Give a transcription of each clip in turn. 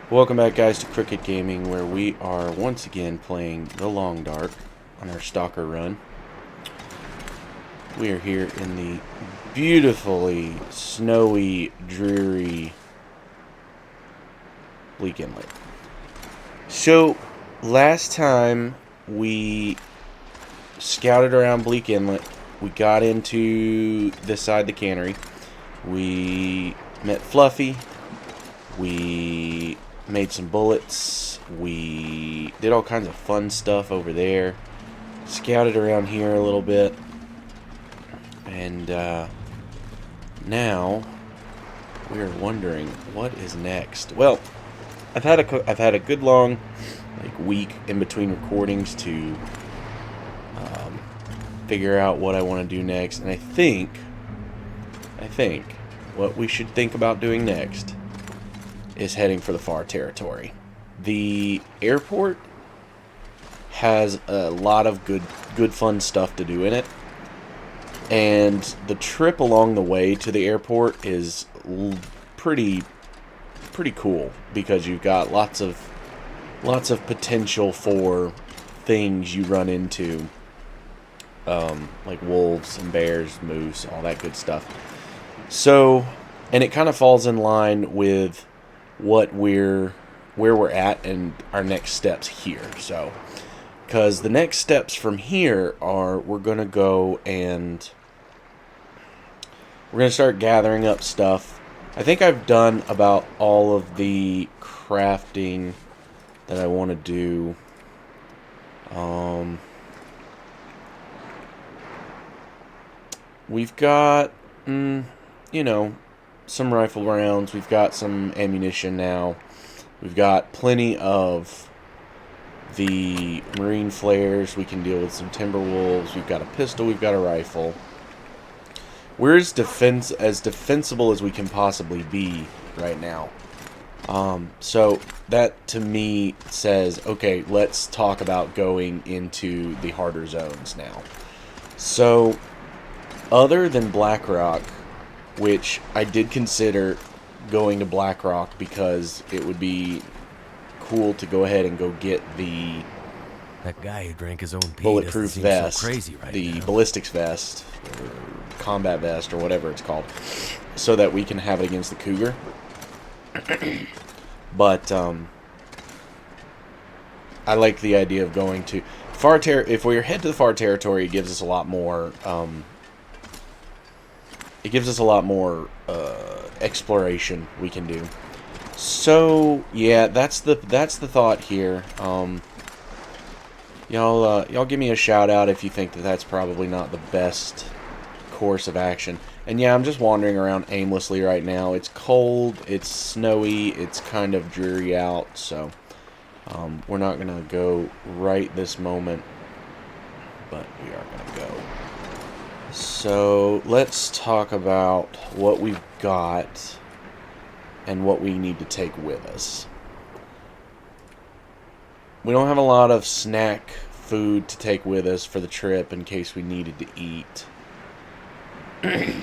Welcome back, guys, to Crooked Gaming, where we are once again playing the Long Dark on our Stalker run. We are here in the beautifully snowy, dreary Bleak Inlet. So, last time we scouted around Bleak Inlet, we got into this side of the cannery. We met Fluffy. We made some bullets. We did all kinds of fun stuff over there. Scouted around here a little bit. And now we're wondering what is next. Well, I've had a good long week in between recordings to figure out what I want to do next. And I think what we should think about doing next is heading for the far territory. The airport has a lot of good fun stuff to do in it, and the trip along the way to the airport is pretty cool because you've got lots of potential for things you run into, like wolves and bears, moose, all that good stuff. So, and it kind of falls in line with where we're at and our next steps here. So, because the next steps from here are we're going to go and we're going to start gathering up stuff. I think I've done about all of the crafting that I want to do. We've got, some rifle rounds. We've got some ammunition now. We've got plenty of the marine flares. We can deal with some timber wolves. We've got a pistol. We've got a rifle. We're as defensible as we can possibly be right now. So that to me says, okay, let's talk about going into the harder zones now. So, other than Blackrock, which I did consider going to Blackrock because it would be cool to go ahead and go get the that guy who drank his own pee bulletproof vest, so crazy right the now. ballistics vest, or combat vest, or whatever it's called, so that we can have it against the cougar. But I like the idea of going to if we head to the far territory, it gives us a lot more. It gives us a lot more exploration we can do. So yeah, that's the thought here. Y'all give me a shout out if you think that that's probably not the best course of action. And yeah, I'm just wandering around aimlessly right now. It's cold, it's snowy, it's kind of dreary out, so we're not gonna go right this moment, but we are gonna go. So let's talk about what we've got and what we need to take with us. We don't have a lot of snack food to take with us for the trip in case we needed to eat. I'm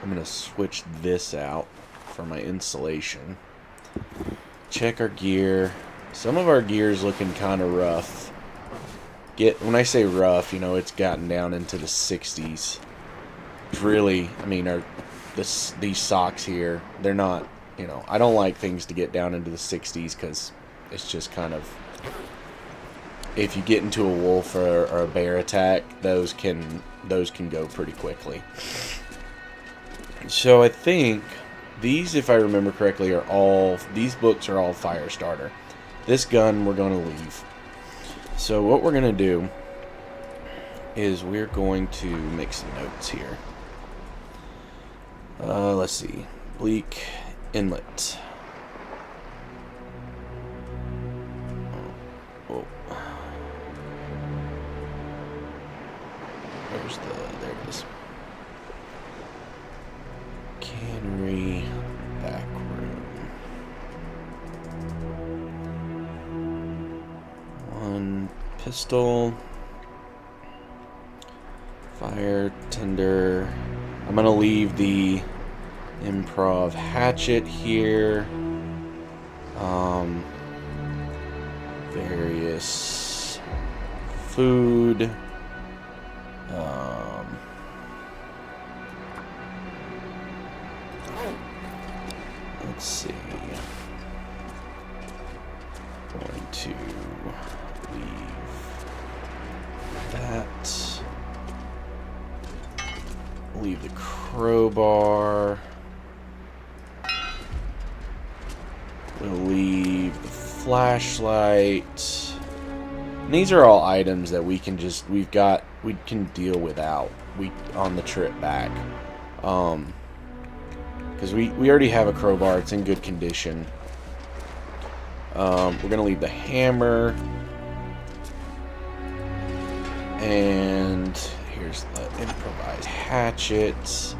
going to switch this out for my insulation. Check our gear. Some of our gear is looking kind of rough. When I say rough, it's gotten down into the 60s. Really, I mean, these socks here, they're not, I don't like things to get down into the 60s because it's just kind of, if you get into a wolf or a bear attack, those can go pretty quickly. So I think these, if I remember correctly, these books are all fire starter. This gun we're going to leave. So what we're going to do is we're going to make some notes here. Let's see. Bleak Inlet. Oh. There it is. Cannery back room. One pistol. Fire tender. I'm gonna leave the improv hatchet here. Various food. Let's see. Going to leave that. Leave the crowbar. We'll leave the flashlight. And these are all items that we can we can deal without on the trip back. Because we already have a crowbar. It's in good condition. We're going to leave the hammer. And here's the improvised hatchet.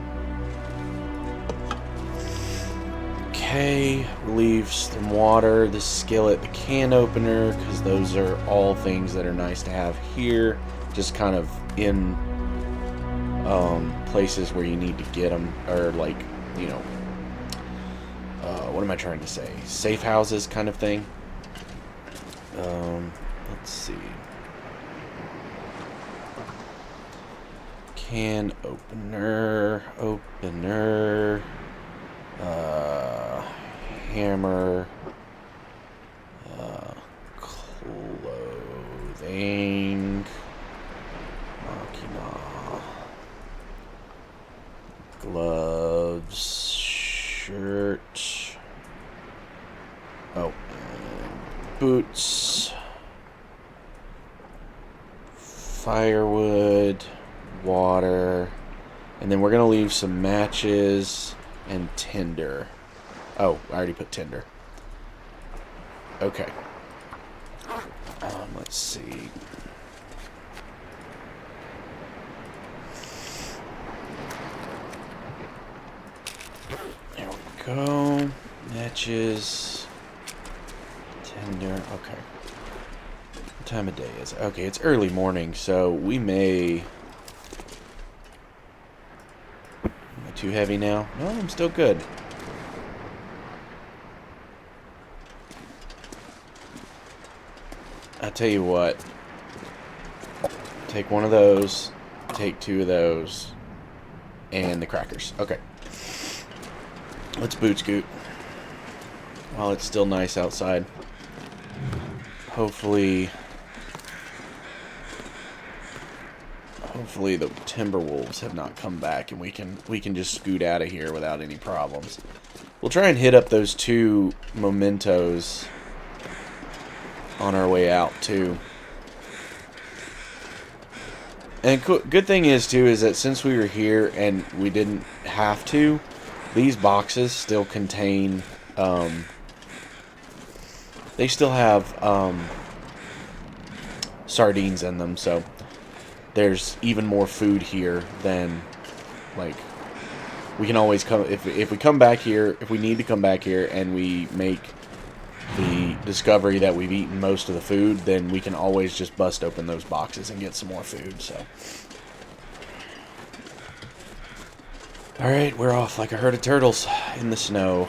Okay, we'll leave some water, the skillet, the can opener, because those are all things that are nice to have here. Just kind of in places where you need to get them, or like, you know, what am I trying to say? Safe houses kind of thing. Let's see. Can opener, hammer, clothing, gloves, shirt, and boots, firewood, water, and then we're going to leave some matches and tinder. Oh, I already put tinder. Okay. Let's see. There we go. Matches. Tinder. Okay. What time of day is it? Okay, it's early morning, so we may... Am I too heavy now? No, I'm still good. I'll tell you what. Take one of those, take two of those, and the crackers. Okay. Let's boot scoot while it's still nice outside. Hopefully the Timberwolves have not come back and we can just scoot out of here without any problems. We'll try and hit up those two mementos on our way out too. And good thing is too is that since we were here and we didn't have to, these boxes still contain they still have sardines in them, so there's even more food here than, like, we can always come if we come back here, if we need to come back here and we make the discovery that we've eaten most of the food, then we can always just bust open those boxes and get some more food. So, alright, we're off like a herd of turtles in the snow.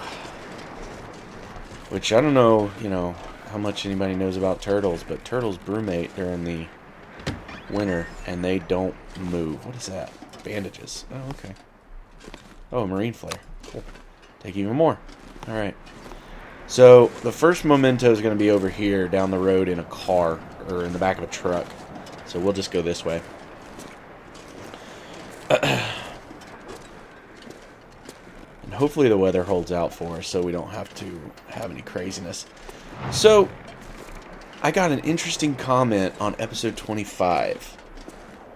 Which, I don't know, you know, how much anybody knows about turtles, but turtles brumate during the winter, and they don't move. What is that? Bandages. Oh, okay. Oh, a marine flare. Cool. Take even more. Alright. So, the first memento is going to be over here, down the road in a car, or in the back of a truck. So, we'll just go this way. And hopefully the weather holds out for us, so we don't have to have any craziness. So, I got an interesting comment on episode 25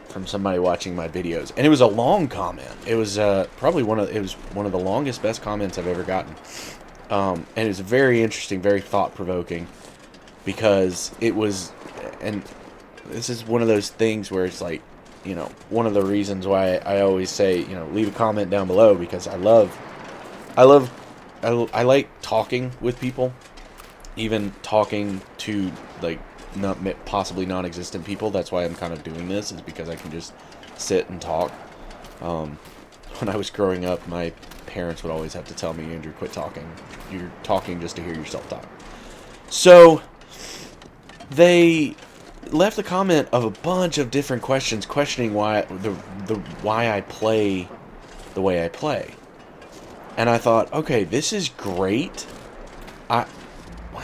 from somebody watching my videos, and it was a long comment. It was probably one of the longest, best comments I've ever gotten. And it was very interesting, very thought-provoking, because it was, and this is one of those things where it's like, you know, one of the reasons why I always say, you know, leave a comment down below, because I like talking with people, even talking to, like, possibly non-existent people. That's why I'm kind of doing this, is because I can just sit and talk. When I was growing up, my parents would always have to tell me, Andrew, quit talking. You're talking just to hear yourself talk. So, they left a comment of a bunch of different questions questioning why why I play the way I play. And I thought, okay, this is great. Why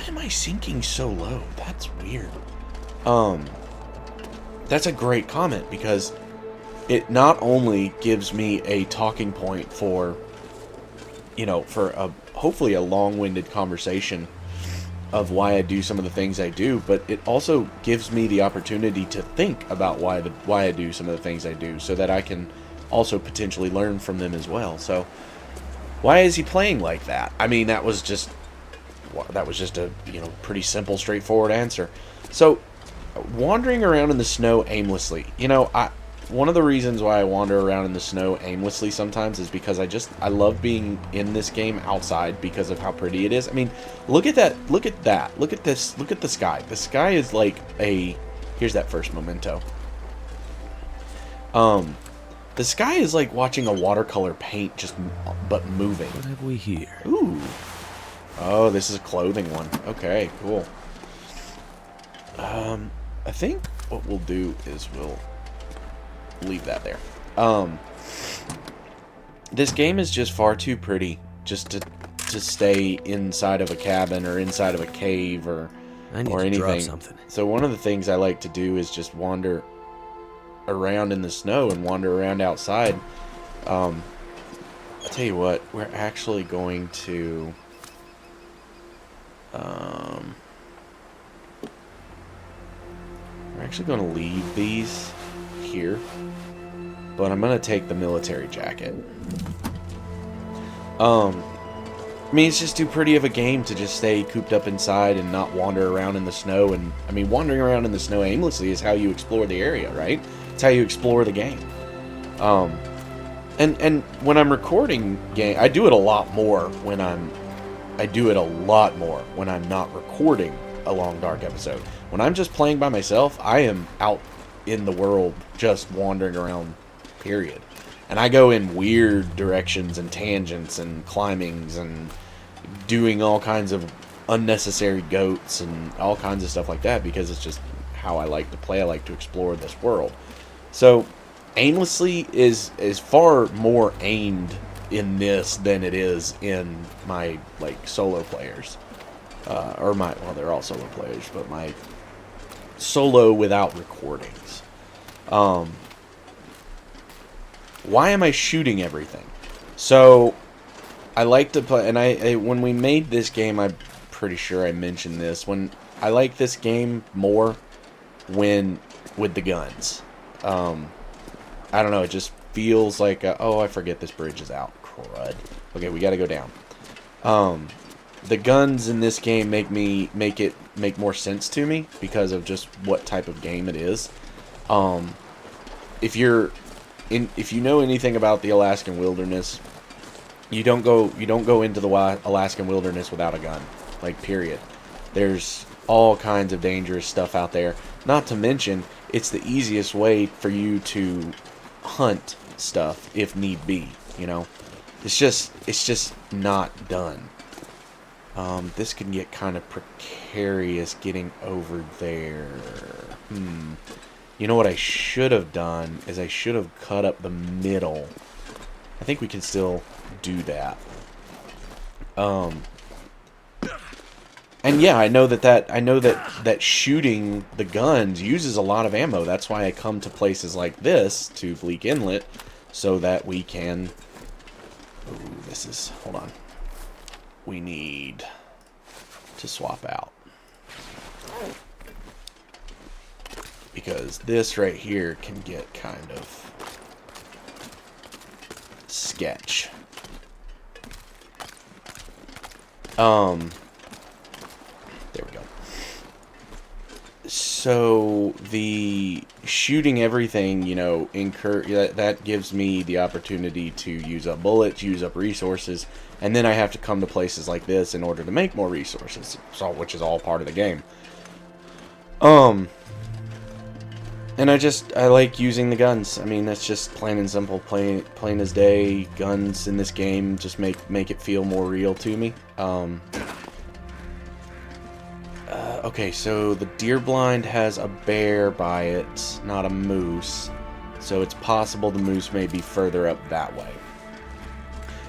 am I sinking so low? That's weird. That's a great comment because it not only gives me a talking point for, you know, for hopefully a long-winded conversation of why I do some of the things I do, but it also gives me the opportunity to think about why I do some of the things I do, so that I can also potentially learn from them as well. So, why is he playing like that? I mean, that was just a, you know, pretty simple, straightforward answer. So, wandering around in the snow aimlessly. You know, one of the reasons why I wander around in the snow aimlessly sometimes is because I love being in this game outside because of how pretty it is. I mean, look at that. Look at that. Look at this. Look at the sky. The sky is like here's that first memento. The sky is like watching a watercolor paint but moving. What have we here? Ooh. Oh, this is a clothing one. Okay, cool. I think what we'll do is we'll leave that there. This game is just far too pretty just to stay inside of a cabin or inside of a cave or anything. Drop something. So one of the things I like to do is just wander around in the snow and wander around outside. I'll tell you what, we're actually going to leave these here, but I'm going to take the military jacket. I mean, it's just too pretty of a game to just stay cooped up inside and not wander around in the snow. And I mean, wandering around in the snow aimlessly is how you explore the area, right? It's how you explore the game. And when I'm recording game, I do it a lot more when I'm not recording a long dark episode. When I'm just playing by myself, I am out in the world just wandering around, period. And I go in weird directions and tangents and climbings and doing all kinds of unnecessary goats and all kinds of stuff like that because it's just how I like to play. I like to explore this world. So aimlessly is far more aimed in this than it is in my like solo players. Well, they're all solo players, but my solo without recordings. Why am I shooting everything? So, I like to play, and I when we made this game, I'm pretty sure I mentioned this. When I like this game more with the guns. I don't know, it just feels like, oh, I forget this bridge is out. Crud. Okay, we gotta go down. The guns in this game make more sense to me because of just what type of game it is. If you know anything about the Alaskan wilderness, you don't go into the Alaskan wilderness without a gun. Like, period. There's all kinds of dangerous stuff out there. Not to mention, it's the easiest way for you to hunt stuff if need be. You know, it's just not done. This can get kind of precarious getting over there. You know what I should have done is I should have cut up the middle. I think we can still do that. And yeah, I know that shooting the guns uses a lot of ammo. That's why I come to places like this, to Bleak Inlet, so that we can... Ooh, hold on. We need to swap out. Because this right here can get kind of sketch. There we go. So the shooting everything, you know, that gives me the opportunity to use up bullets, use up resources, and then I have to come to places like this in order to make more resources, which is all part of the game. And I like using the guns. I mean, that's just plain and simple, plain as day. Guns in this game just make it feel more real to me. Okay, so the deer blind has a bear by it, not a moose. So it's possible the moose may be further up that way.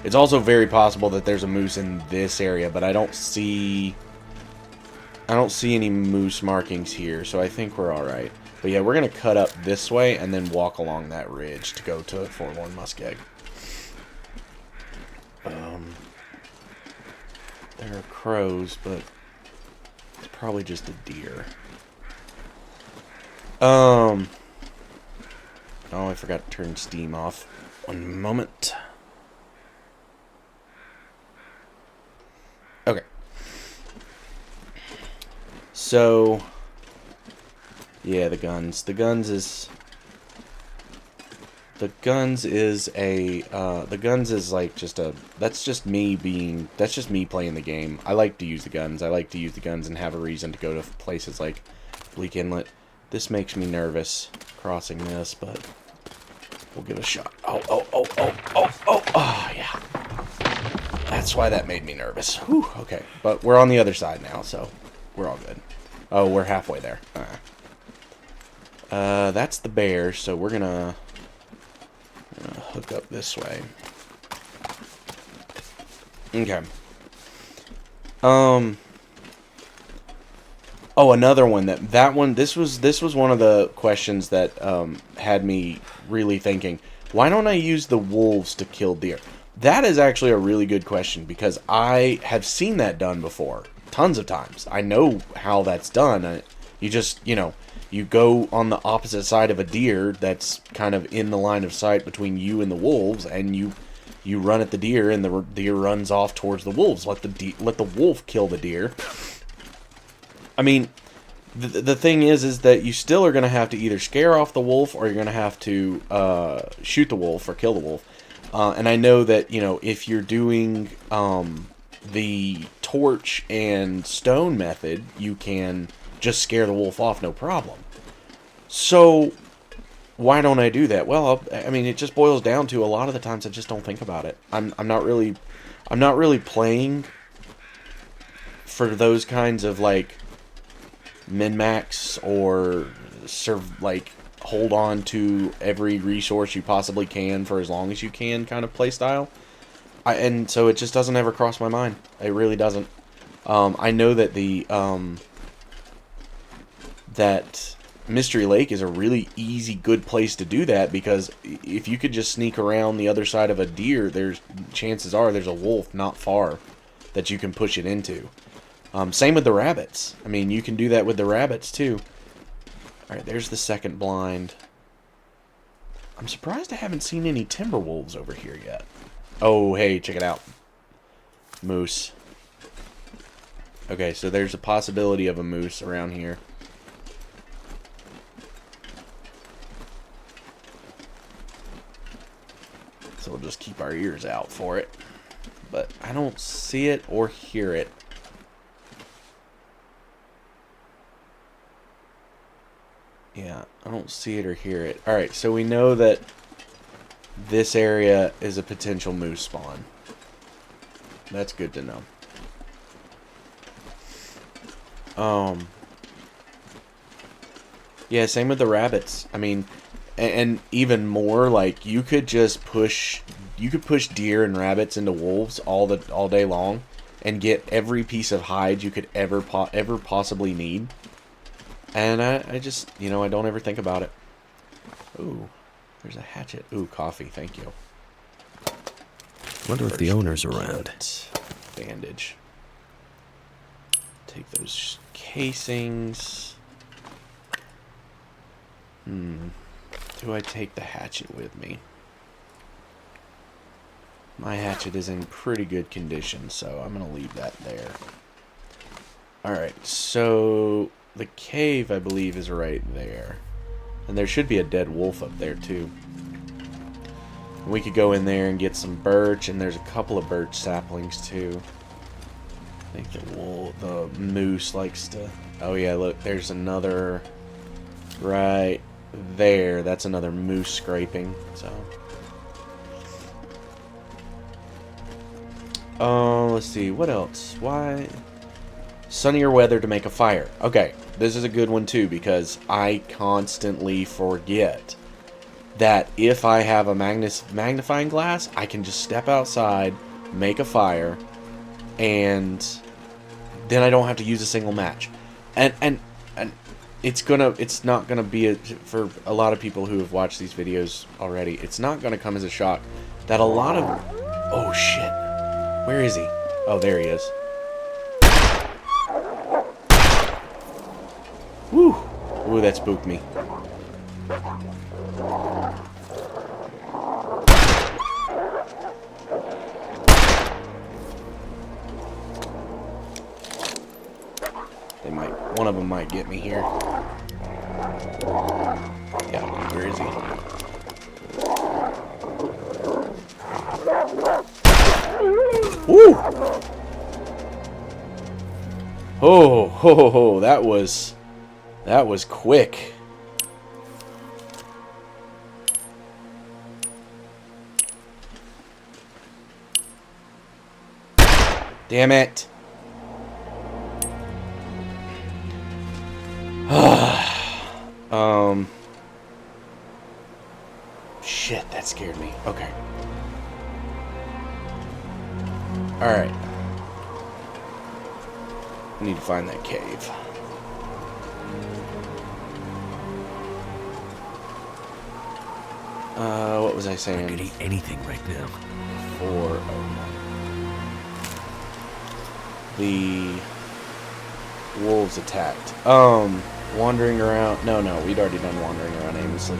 It's also very possible that there's a moose in this area, but I don't see any moose markings here, so I think we're alright. But yeah, we're going to cut up this way and then walk along that ridge to go to Forlorn Muskeg. There are crows, but it's probably just a deer. Oh, I forgot to turn steam off. One moment. Okay. So, yeah, the guns. The guns is like just a, that's just me playing the game. I like to use the guns. I like to use the guns and have a reason to go to places like Bleak Inlet. This makes me nervous crossing this, but we'll give it a shot. Oh, yeah. That's why that made me nervous. Whew, okay, but we're on the other side now, so we're all good. Oh, we're halfway there. That's the bear, so we're gonna hook up this way. Okay. Oh, another one this was one of the questions that had me really thinking, why don't I use the wolves to kill deer? That is actually a really good question, because I have seen that done before tons of times. I know how that's done. You just, you go on the opposite side of a deer that's kind of in the line of sight between you and the wolves, and you run at the deer, and the deer runs off towards the wolves. Let the wolf kill the deer. I mean, the thing is that you still are going to have to either scare off the wolf, or you're going to have to shoot the wolf or kill the wolf. And I know that, if you're doing the torch and stone method, you can just scare the wolf off, no problem. So, why don't I do that? Well, I mean, it just boils down to, a lot of the times I just don't think about it. I'm not really playing for those kinds of, like, min-max or hold on to every resource you possibly can for as long as you can kind of play style. And so it just doesn't ever cross my mind. It really doesn't. I know that that Mystery Lake is a really easy, good place to do that, because if you could just sneak around the other side of a deer, chances are there's a wolf not far that you can push it into. Same with the rabbits. I mean, you can do that with the rabbits too. Alright, there's the second blind. I'm surprised I haven't seen any timber wolves over here yet. Oh, hey, check it out. Moose. Okay, so there's a possibility of a moose around here. So we'll just keep our ears out for it. But I don't see it or hear it. Yeah, I don't see it or hear it. Alright, so we know that this area is a potential moose spawn. That's good to know. Yeah, same with the rabbits. I mean, and even more, like, you could push deer and rabbits into wolves all day long and get every piece of hide you could ever possibly need. And I just, I don't ever think about it. Ooh, there's a hatchet. Ooh, coffee, thank you. Wonder if the owner's around. Bandage. Take those casings. Do I take the hatchet with me? My hatchet is in pretty good condition, so I'm going to leave that there. Alright, so the cave, I believe, is right there. And there should be a dead wolf up there, too. We could go in there and get some birch, and there's a couple of birch saplings, too. I think the moose likes to... Oh, yeah, look, there's another right there. That's another moose scraping. So, let's see. What else? Why? Sunnier weather to make a fire. Okay, this is a good one too because I constantly forget that if I have a magnifying glass, I can just step outside, make a fire, and then I don't have to use a single match. And it's not gonna be for a lot of people who have watched these videos already. It's not gonna come as a shock that a lot of oh shit, where is he? Oh, there he is. Woo! Ooh, that spooked me. One of them might get me here. Yeah, where is he? Woo! Oh, ho, ho, ho, that was quick. Damn it. Shit, that scared me. Okay. Alright. We need to find that cave. What was I saying? I could eat anything right now. The wolves attacked. Wandering around. No, we'd already done wandering around aimlessly.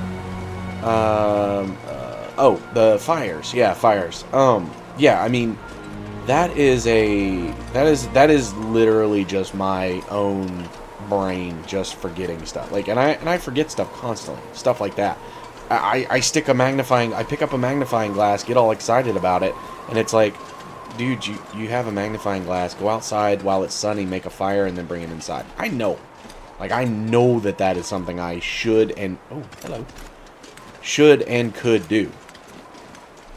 Oh, the fires. Yeah, fires. Yeah, I mean, that is literally just my own brain just forgetting stuff. Like, and I forget stuff constantly. Stuff like that. I pick up a magnifying glass, get all excited about it, and it's like, dude, you have a magnifying glass. Go outside while it's sunny, make a fire, and then bring it inside. I know. Like, I know that is something I should and... Oh, hello. Should and could do.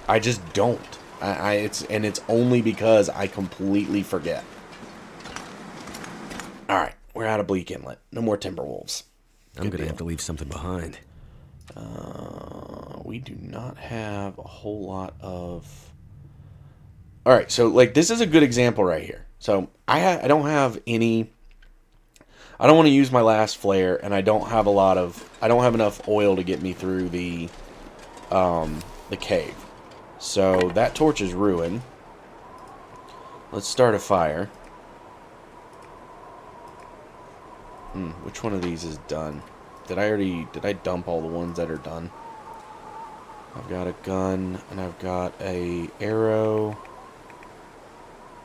I just don't. It's only because I completely forget. Alright, we're out of Bleak Inlet. No more timber wolves. I'm gonna have to leave something behind. We do not have a whole lot of... Alright, so, like, this is a good example right here. So, I don't have any... I don't want to use my last flare, and I don't have enough oil to get me through the cave. So, that torch is ruined. Let's start a fire. Which one of these is done? Did I dump all the ones that are done? I've got a gun, and I've got a arrow.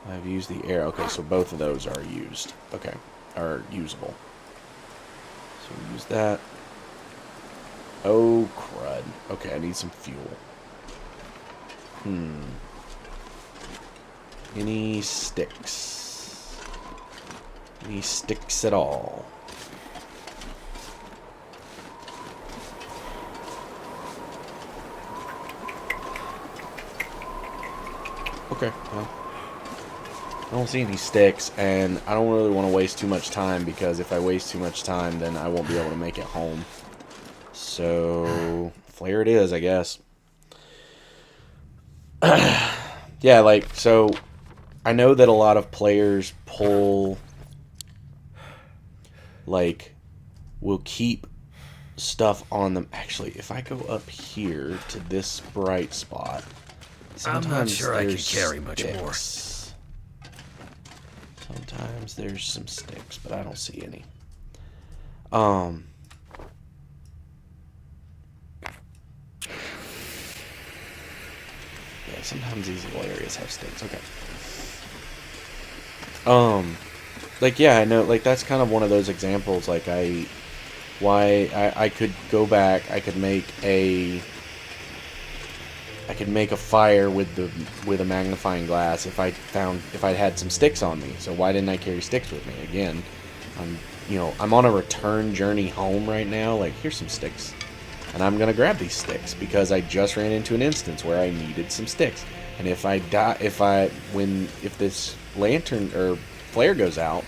I've used the arrow. Okay, so both of those are used. Okay, are usable. So we'll use that. Oh, crud. Okay, I need some fuel. Any sticks? Any sticks at all? Okay, well, I don't see any sticks, and I don't really want to waste too much time, because if I waste too much time, then I won't be able to make it home. So, flare it is, I guess. Yeah, like, so, I know that a lot of players pull, like, will keep stuff on them. Actually, if I go up here to this bright spot, I'm not sure I can there's carry much more. Sometimes there's some sticks, but I don't see any. Yeah, sometimes these little areas have sticks. Okay. Like, yeah, I know, like, that's kind of one of those examples, like, I could go back, I could make a fire with a magnifying glass if I'd had some sticks on me. So why didn't I carry sticks with me? Again, I'm you know, I'm on a return journey home right now. Like, here's some sticks. And I'm going to grab these sticks because I just ran into an instance where I needed some sticks. And if I die, if this lantern or flare goes out,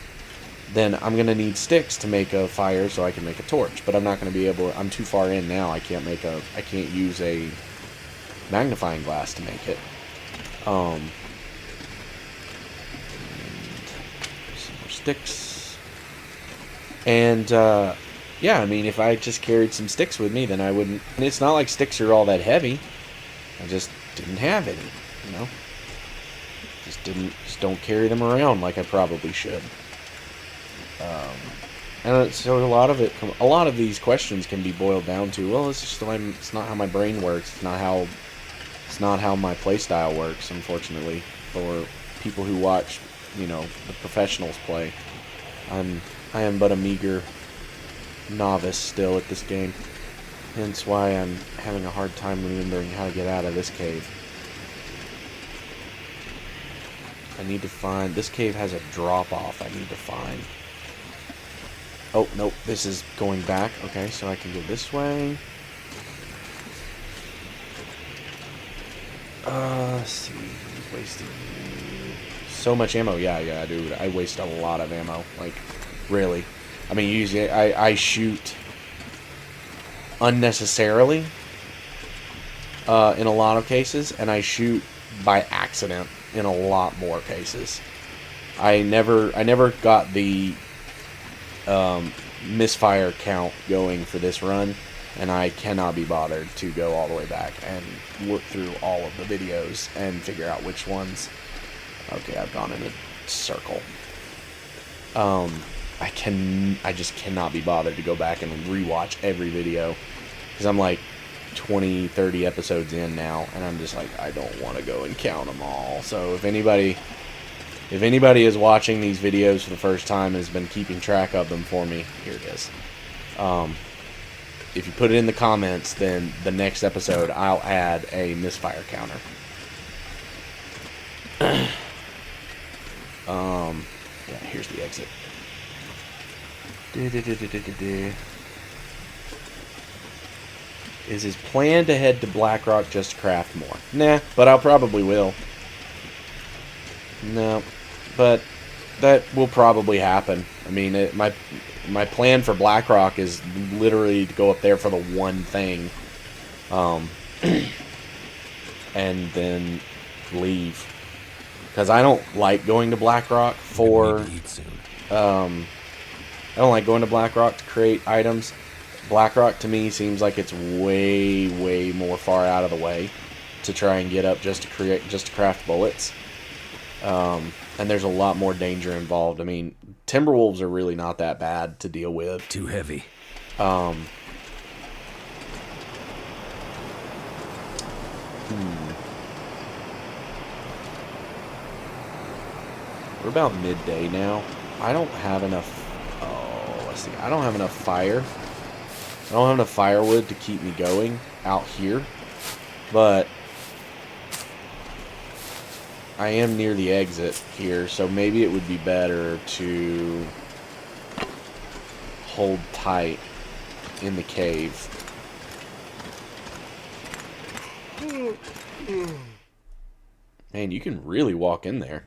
then I'm going to need sticks to make a fire so I can make a torch. But I'm not going to be able, I'm too far in now. I can't use a magnifying glass to make it. Some more sticks. And, yeah, I mean, if I just carried some sticks with me, then I wouldn't... And it's not like sticks are all that heavy. I just didn't have any, you know? Just don't carry them around like I probably should. And so a lot of these questions can be boiled down to, well, it's not how my brain works. It's not how my playstyle works, unfortunately, for people who watch, you know, the professionals play. I am but a meager novice still at this game, hence why I'm having a hard time remembering how to get out of this cave. I need to find... This cave has a drop-off I need to find. Oh, nope, this is going back. Okay, so I can go this way. Let's see. Wasted so much ammo. Yeah, dude. I waste a lot of ammo. Like, really. I mean, usually I shoot unnecessarily in a lot of cases, and I shoot by accident in a lot more cases. I never got the misfire count going for this run, and I cannot be bothered to go all the way back and work through all of the videos and figure out which ones. Okay, I've gone in a circle. I just cannot be bothered to go back and rewatch every video, because I'm like 20, 30 episodes in now, and I'm just like, I don't want to go and count them all. So if anybody is watching these videos for the first time and has been keeping track of them for me, here it is. If you put it in the comments, then the next episode I'll add a misfire counter. Yeah, here's the exit. Is his plan to head to Blackrock just to craft more? Nah, but I probably will. No, but that will probably happen. I mean, my plan for Blackrock is literally to go up there for the one thing, and then leave. Because I don't like going to Blackrock for... I don't like going to Blackrock to create items. Blackrock to me seems like it's way, way more far out of the way to try and get up just to craft bullets. And there's a lot more danger involved. I mean, Timberwolves are really not that bad to deal with. Too heavy. We're about midday now. I don't have enough... Oh, let's see. I don't have enough fire. I don't have enough firewood to keep me going out here. But I am near the exit here, so maybe it would be better to hold tight in the cave. Man, you can really walk in there.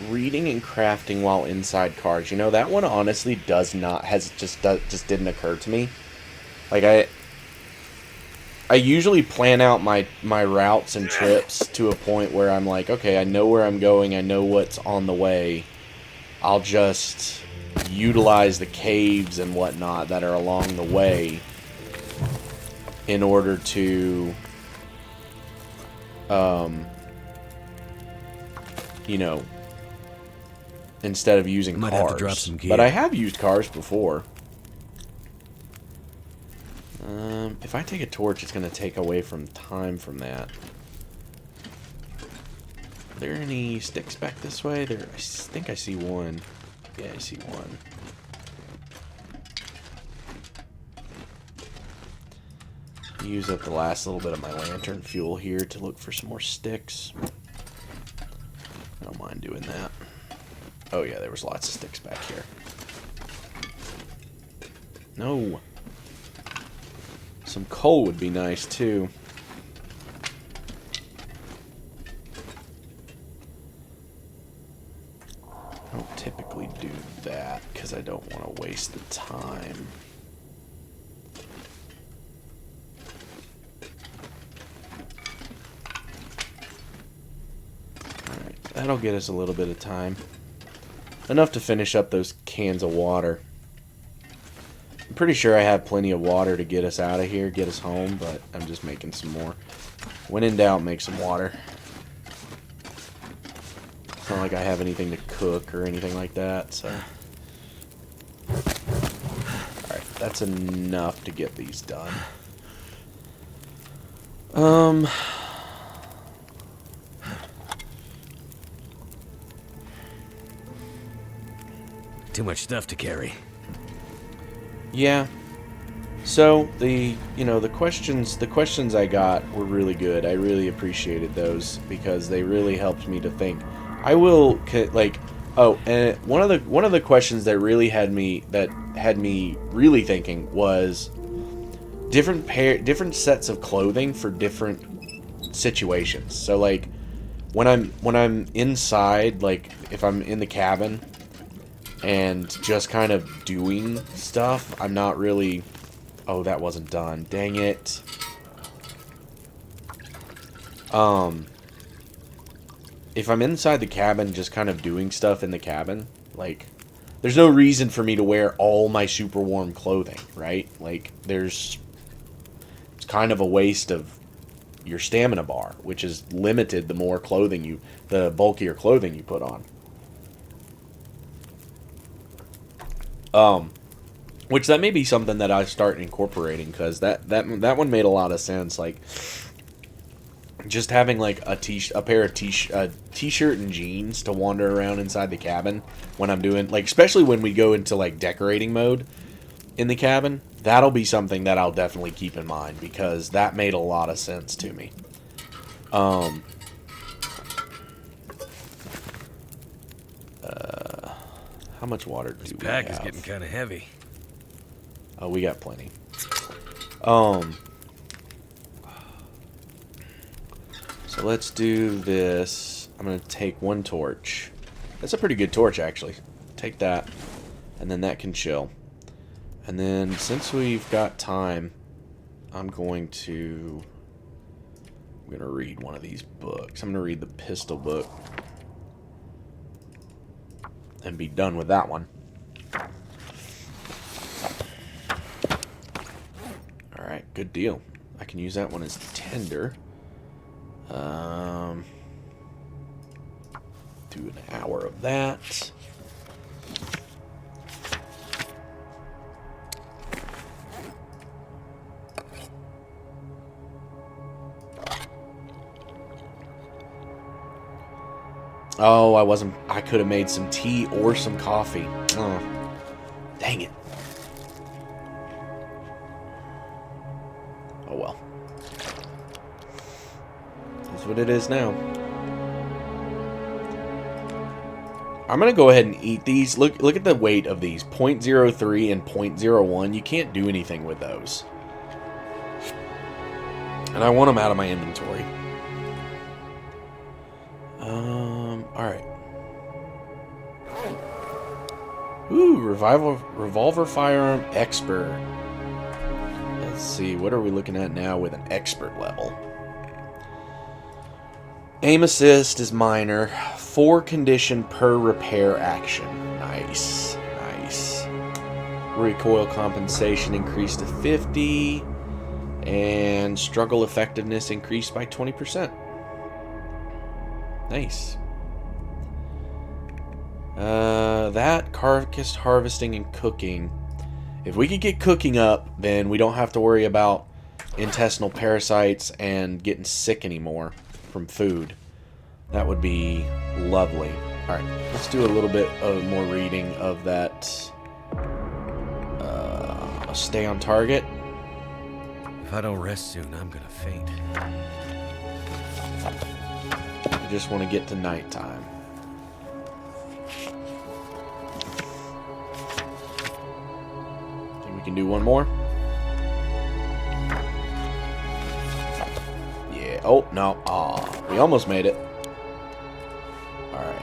Reading and crafting while inside cars. You know, that one honestly just didn't occur to me. Like, I usually plan out my routes and trips to a point where I'm like, okay, I know where I'm going, I know what's on the way. I'll just utilize the caves and whatnot that are along the way in order to you know, instead of using Might cars. have to drop some gear. But I have used cars before. If I take a torch, it's going to take away from time from that. Are there any sticks back this way? I think I see one. Yeah, I see one. Use up the last little bit of my lantern fuel here to look for some more sticks. I don't mind doing that. Oh yeah, there was lots of sticks back here. No. Some coal would be nice too. I don't typically do that because I don't want to waste the time. Alright, that'll get us a little bit of time. Enough to finish up those cans of water. I'm pretty sure I have plenty of water to get us out of here, get us home, but I'm just making some more. When in doubt, make some water. It's not like I have anything to cook or anything like that, so... Alright, that's enough to get these done. Too much stuff to carry. Yeah. So the questions I got were really good. I really appreciated those because they really helped me to think. I will like and one of the questions that really had me really thinking was different sets of clothing for different situations. So like when I'm inside, like if I'm in the cabin and just kind of doing stuff, I'm not really... Oh, that wasn't done. Dang it. If I'm inside the cabin just kind of doing stuff in the cabin, like, there's no reason for me to wear all my super warm clothing, right? Like, it's kind of a waste of your stamina bar, which is limited the more clothing the bulkier clothing you put on. Which that may be something that I start incorporating, because that one made a lot of sense. Like, just having like a pair of t-shirt and jeans to wander around inside the cabin when I'm doing, like, especially when we go into like decorating mode in the cabin, that'll be something that I'll definitely keep in mind, because that made a lot of sense to me. How much water do we have? This pack is getting kind of heavy. Oh, we got plenty. So let's do this. I'm going to take one torch. That's a pretty good torch, actually. Take that. And then that can chill. And then, since we've got time, I'm going to read one of these books. I'm going to read the pistol book. And be done with that one. Alright, good deal. I can use that one as tinder. Do an hour of that. Oh, I could have made some tea or some coffee. Oh, dang it. Oh well. That's what it is now. I'm going to go ahead and eat these. Look at the weight of these. 0.03 and 0.01. You can't do anything with those. And I want them out of my inventory. Alright. Ooh, revolver firearm expert. Let's see, what are we looking at now with an expert level? Aim assist is minor. 4 condition per repair action. Nice. Nice. Recoil compensation increased to 50. And struggle effectiveness increased by 20%. Nice. That, carcass harvesting and cooking. If we could get cooking up, then we don't have to worry about intestinal parasites and getting sick anymore from food. That would be lovely. Alright, let's do a little bit of more reading of that. Stay on target. If I don't rest soon, I'm gonna faint. I just want to get to nighttime. Think we can do one more? Yeah. Oh, no. Aw. We almost made it. Alright.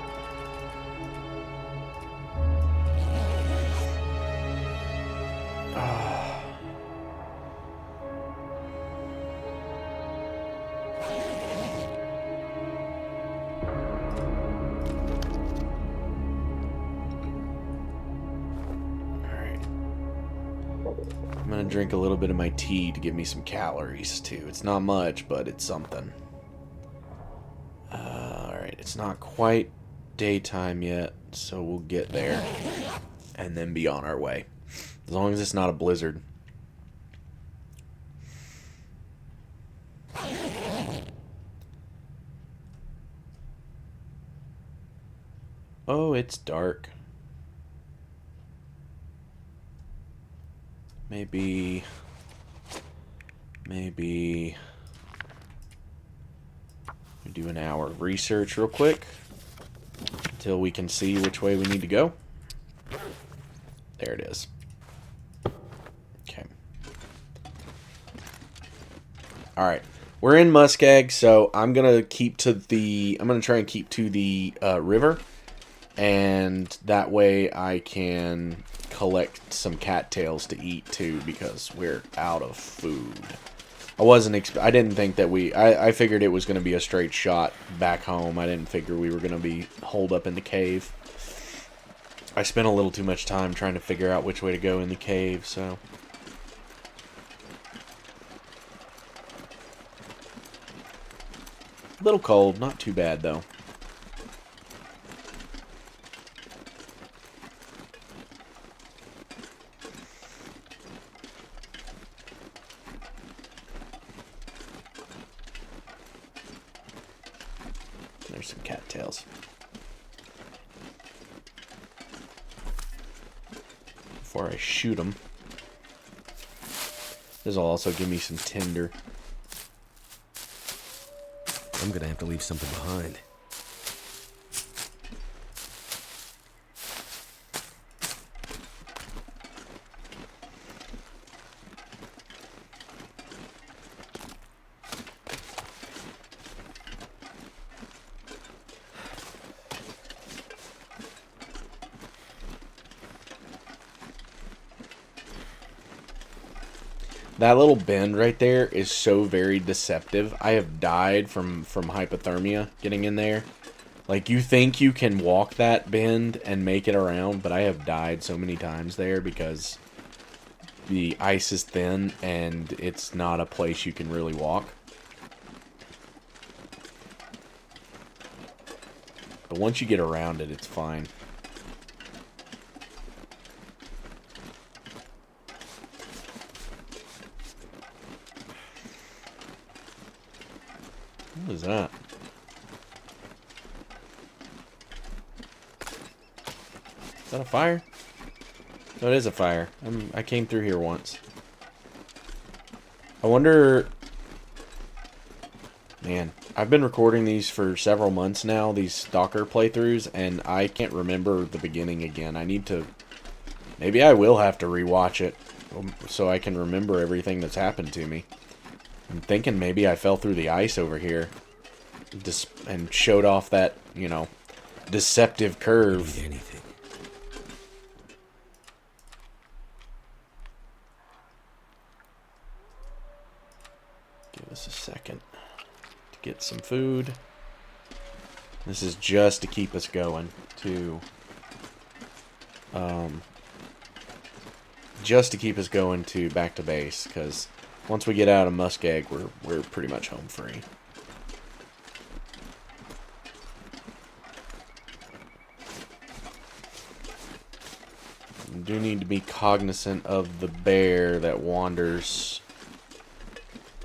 I'm gonna drink a little bit of my tea to give me some calories too. It's not much, but it's something. Alright, it's not quite daytime yet, so we'll get there and then be on our way. As long as it's not a blizzard. Oh, it's dark. Maybe we do an hour of research real quick until we can see which way we need to go. There it is. Okay. Alright. We're in Muskeg, so I'm gonna try and keep to the river, and that way I can collect some cattails to eat too, because we're out of food. I didn't think that I figured it was going to be a straight shot back home. I didn't figure we were going to be holed up in the cave. I spent a little too much time trying to figure out which way to go in the cave, so. A little cold, not too bad though. There's some cattails. Before I shoot them. This will also give me some tinder. I'm gonna have to leave something behind. That little bend right there is so very deceptive. I have died from hypothermia getting in there. Like, you think you can walk that bend and make it around, but I have died so many times there because the ice is thin and it's not a place you can really walk. But once you get around it, it's fine. What is that? Is that a fire? No, it is a fire. I came through here once. I wonder... Man, I've been recording these for several months now, these Stalker playthroughs, and I can't remember the beginning again. I need to... Maybe I will have to rewatch it so I can remember everything that's happened to me. I'm thinking maybe I fell through the ice over here and showed off that, you know, deceptive curve. Need anything. Give us a second to get some food. This is just to keep us going to back to base, because once we get out of Muskeg, we're pretty much home free. We do need to be cognizant of the bear that wanders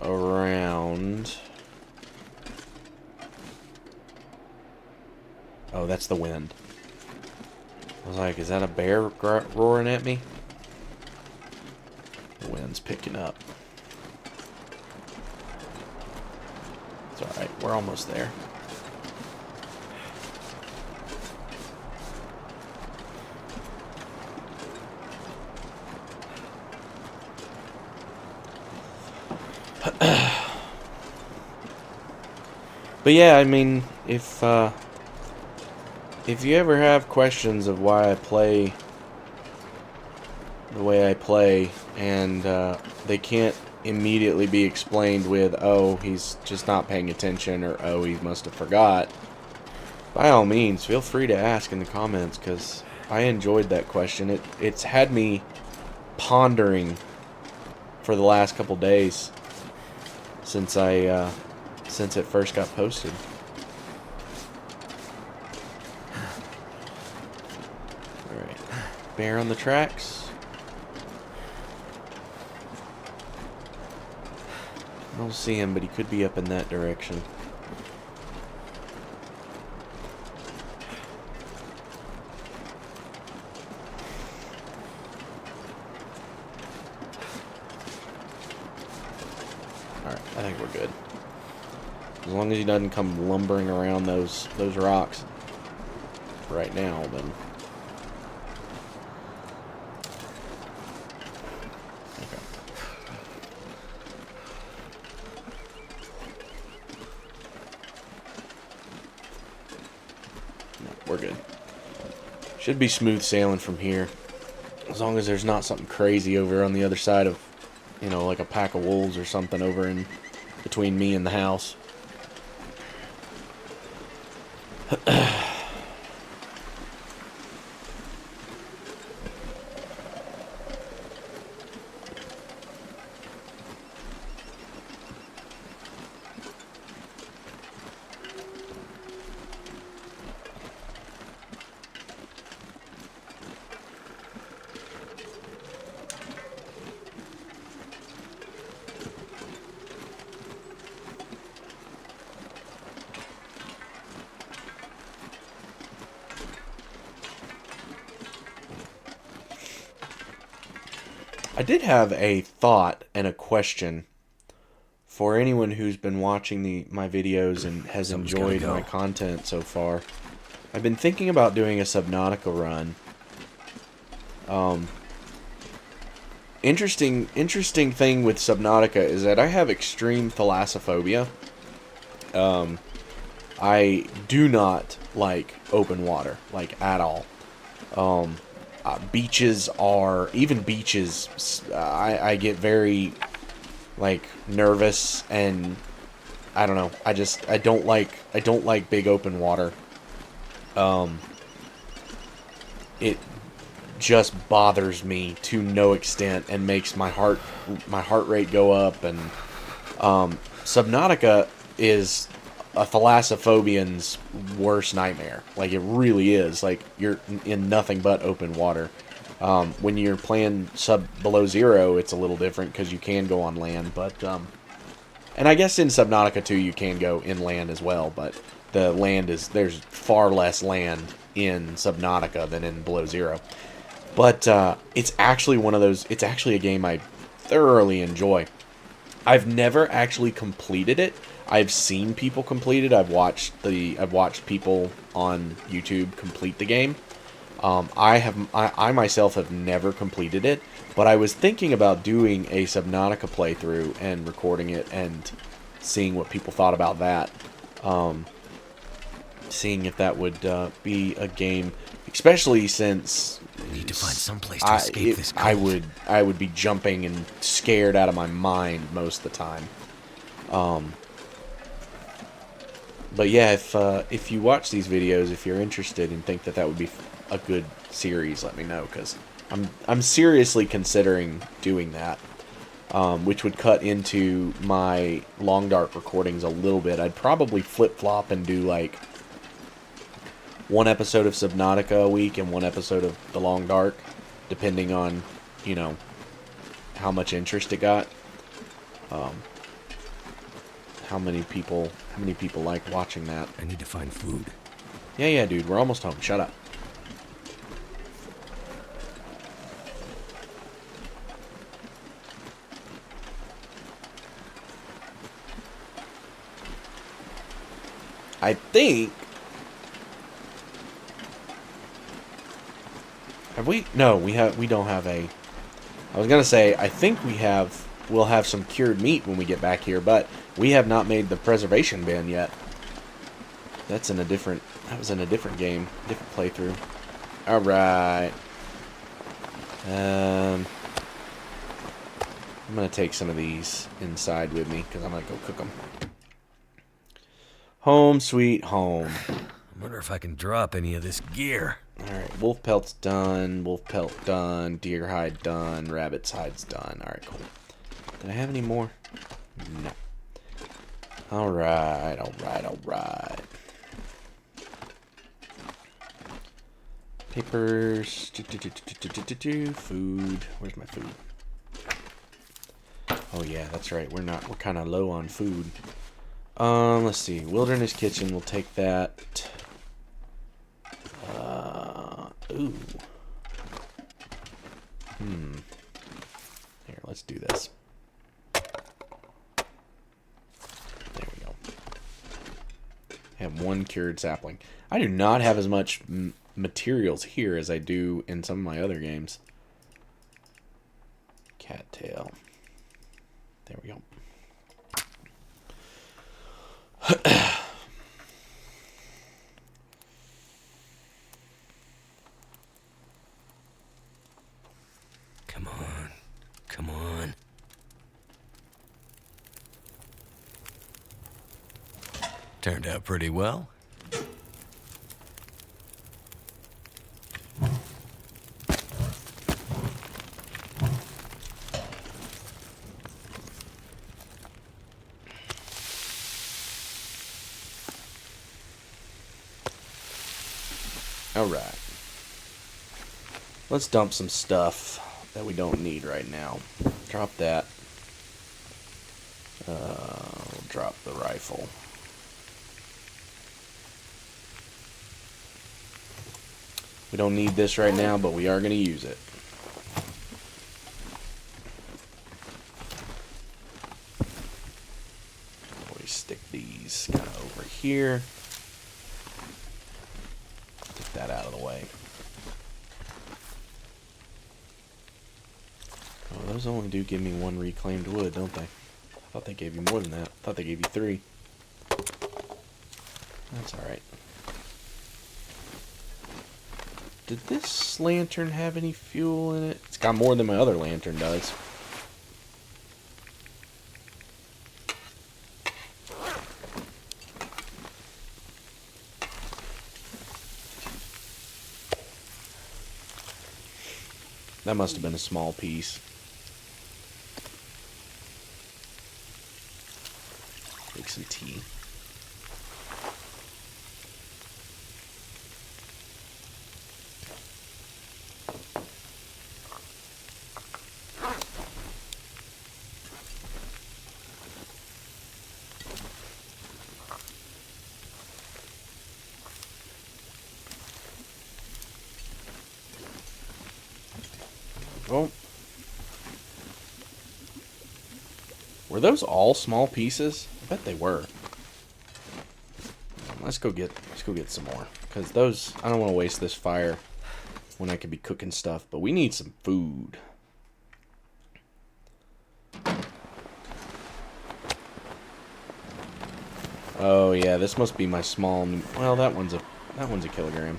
around. Oh, that's the wind. I was like, is that a bear roaring at me? The wind's picking up. It's alright, we're almost there. But yeah, I mean, if you ever have questions of why I play the way I play, and they can't immediately be explained with, oh, he's just not paying attention, or oh, he must have forgot, by all means, feel free to ask in the comments, because I enjoyed that question. It's had me pondering for the last couple days since it first got posted. Alright. Bear on the tracks. I don't see him, but he could be up in that direction. Alright, I think we're good. As long as he doesn't come lumbering around those rocks right now, then. Okay. No, we're good. Should be smooth sailing from here. As long as there's not something crazy over on the other side of, you know, like a pack of wolves or something over in between me and the house. I did have a thought and a question for anyone who's been watching my videos and has enjoyed my content so far. I've been thinking about doing a Subnautica run. Interesting thing with Subnautica is that I have extreme thalassophobia. I do not like open water, like, at all. Beaches, I get very, like, nervous, and I don't know, I don't like big open water. It just bothers me to no extent and makes my heart rate go up, and Subnautica is a thalassophobian's worst nightmare. Like, it really is. Like, you're in nothing but open water. When you're playing below zero, it's a little different because you can go on land, but and I guess in Subnautica 2 you can go inland as well, but there's far less land in Subnautica than in below zero. But it's actually it's actually a game I thoroughly enjoy. I've never actually completed it. I've seen people complete it. I've watched people on YouTube complete the game. I myself have never completed it, but I was thinking about doing a Subnautica playthrough and recording it and seeing what people thought about that. Seeing if that would be a game, especially since I need to find some place to escape this cold. I would be jumping and scared out of my mind most of the time. But yeah, if you watch these videos, if you're interested and think that would be a good series, let me know, because I'm seriously considering doing that, which would cut into my Long Dark recordings a little bit. I'd probably flip-flop and do, like, one episode of Subnautica a week and one episode of The Long Dark, depending on, you know, how much interest it got. How many people like watching that. I need to find food. Yeah, dude. We're almost home. Shut up. I think... Have we? No, we don't have a... I was gonna say, I think we'll have some cured meat when we get back here, but we have not made the preservation bin yet. That was in a different game, different playthrough. Alright. I'm gonna take some of these inside with me, because I'm gonna go cook them. Home sweet home. I wonder if I can drop any of this gear. Alright, wolf pelt's done, wolf pelt done, deer hide done, rabbit's hide's done. Alright, cool. Did I have any more? No. Alright. Papers. Food. Where's my food? Oh yeah, that's right. We're kind of low on food. Let's see. Wilderness kitchen. We'll take that. Ooh. Here, let's do this. There we go. Have one cured sapling. I do not have as much materials here as I do in some of my other games. Cattail. There we go. Come on. Turned out pretty well. Alright. Let's dump some stuff that we don't need right now. Drop that. We'll drop the rifle. We don't need this right now, but we are going to use it. We stick these kind of over here. Get that out of the way. Oh, those only do give me one reclaimed wood, don't they? I thought they gave you more than that. I thought they gave you 3. That's alright. Did this lantern have any fuel in it? It's got more than my other lantern does. That must have been a small piece. Make some tea. Well, were those all small pieces? I bet they were. Let's go get some more, because those, I don't want to waste this fire when I could be cooking stuff, but we need some food. Oh yeah, this must be my small. Well, that one's a kilogram.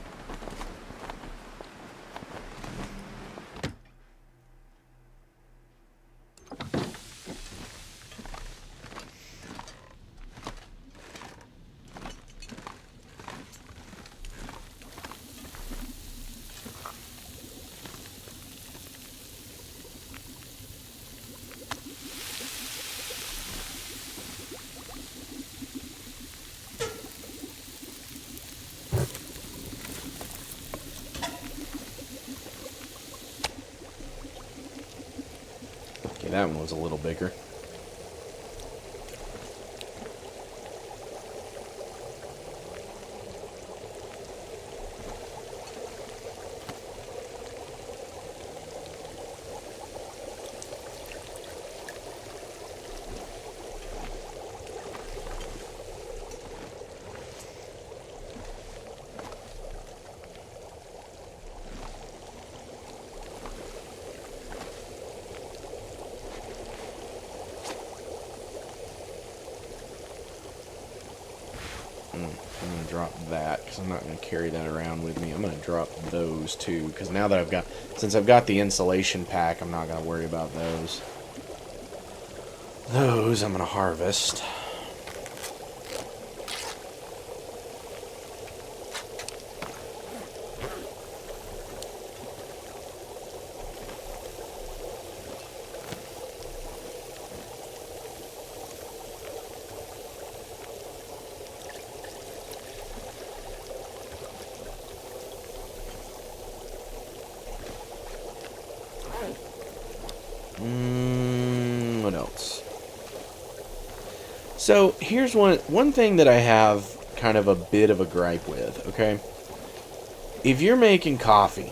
Okay, that one was a little bigger. I'm going to drop that because I'm not going to carry that around with me. I'm going to drop those too because now that since I've got the insulation pack, I'm not going to worry about those. Those I'm going to harvest. What else? So here's one thing that I have kind of a bit of a gripe with, okay? If you're making coffee,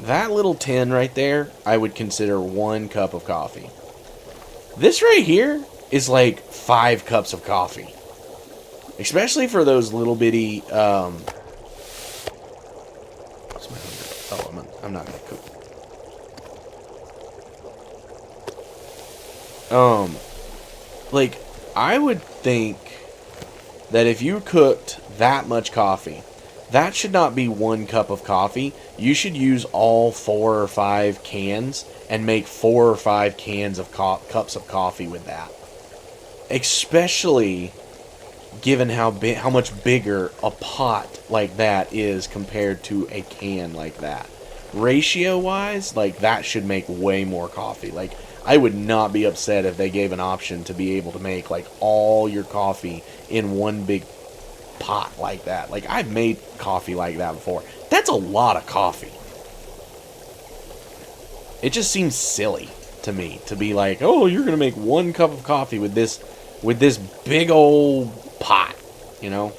that little tin right there, I would consider 1 cup of coffee. This right here is like 5 cups of coffee. Especially for those little bitty, what's my hunger? Oh, I'm not gonna cook. Like, I would think that if you cooked that much coffee, that should not be 1 cup of coffee. You should use all 4 or 5 cans and make 4 or 5 cans of cups of coffee with that. Especially given how much bigger a pot like that is compared to a can like that. Ratio-wise, like, that should make way more coffee. Like, I would not be upset if they gave an option to be able to make, like, all your coffee in one big pot like that. Like, I've made coffee like that before. That's a lot of coffee. It just seems silly to me to be like, oh, you're gonna make 1 cup of coffee with this big old pot, you know?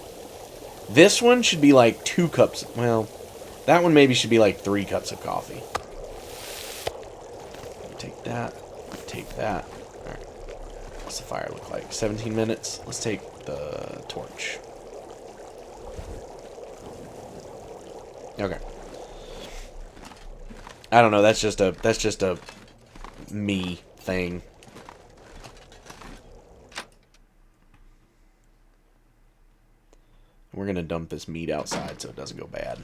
This one should be like 2 cups. Well, that one maybe should be like 3 cups of coffee. Take that. Take that. Alright. What's the fire look like? 17 minutes. Let's take the torch. Okay. I don't know, that's just a me thing. We're gonna dump this meat outside so it doesn't go bad.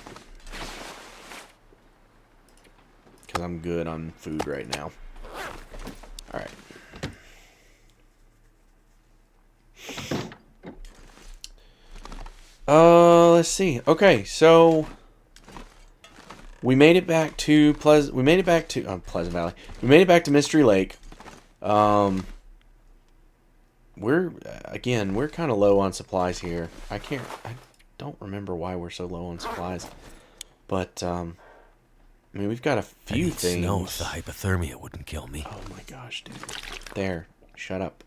Because I'm good on food right now. Alright. Let's see. Okay, so we made it back to Pleasant Valley. We made it back to Mystery Lake. We're kind of low on supplies here. I don't remember why we're so low on supplies. But I mean, we've got a few things. Snow if the hypothermia wouldn't kill me. Oh my gosh, dude. There. Shut up.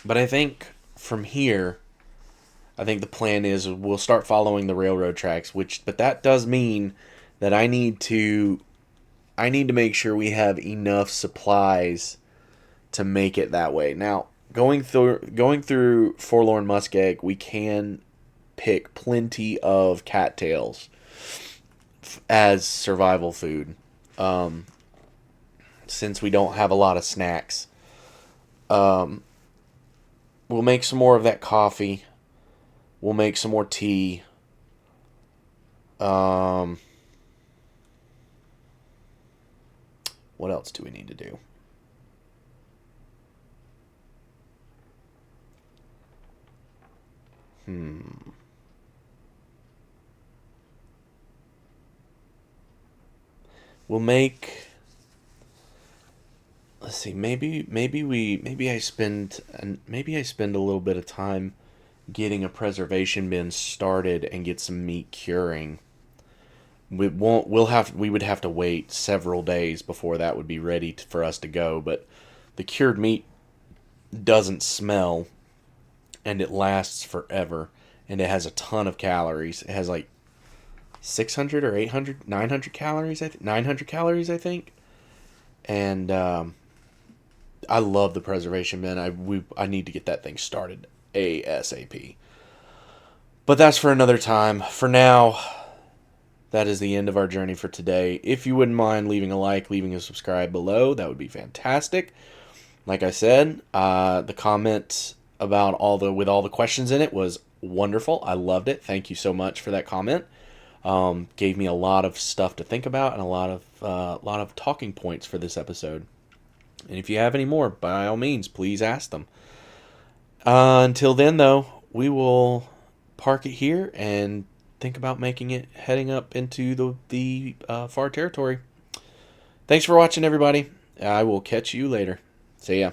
But I think from here, I think the plan is we'll start following the railroad tracks, but that does mean that I need to make sure we have enough supplies to make it that way. Now, going through Forlorn Muskeg, we can pick plenty of cattails as survival food. Since we don't have a lot of snacks. We'll make some more of that coffee. We'll make some more tea. What else do we need to do? We'll make... Let's see, maybe I spend a little bit of time getting a preservation bin started and get some meat curing. We would have to wait several days before that would be ready for us to go, but the cured meat doesn't smell and it lasts forever and it has a ton of calories. It has like 600 or 800, 900 calories, 900 calories, I think. And I love the preservation bin. I need to get that thing started ASAP. But that's for another time. For now, that is the end of our journey for today. If you wouldn't mind leaving a like, leaving a subscribe below, that would be fantastic. Like I said, the comment about all the questions in it was wonderful. I loved it. Thank you so much for that comment. Gave me a lot of stuff to think about and a lot of talking points for this episode. And if you have any more, by all means, please ask them. Until then, though, we will park it here and think about making it heading up into the far territory. Thanks for watching, everybody. I will catch you later. See ya.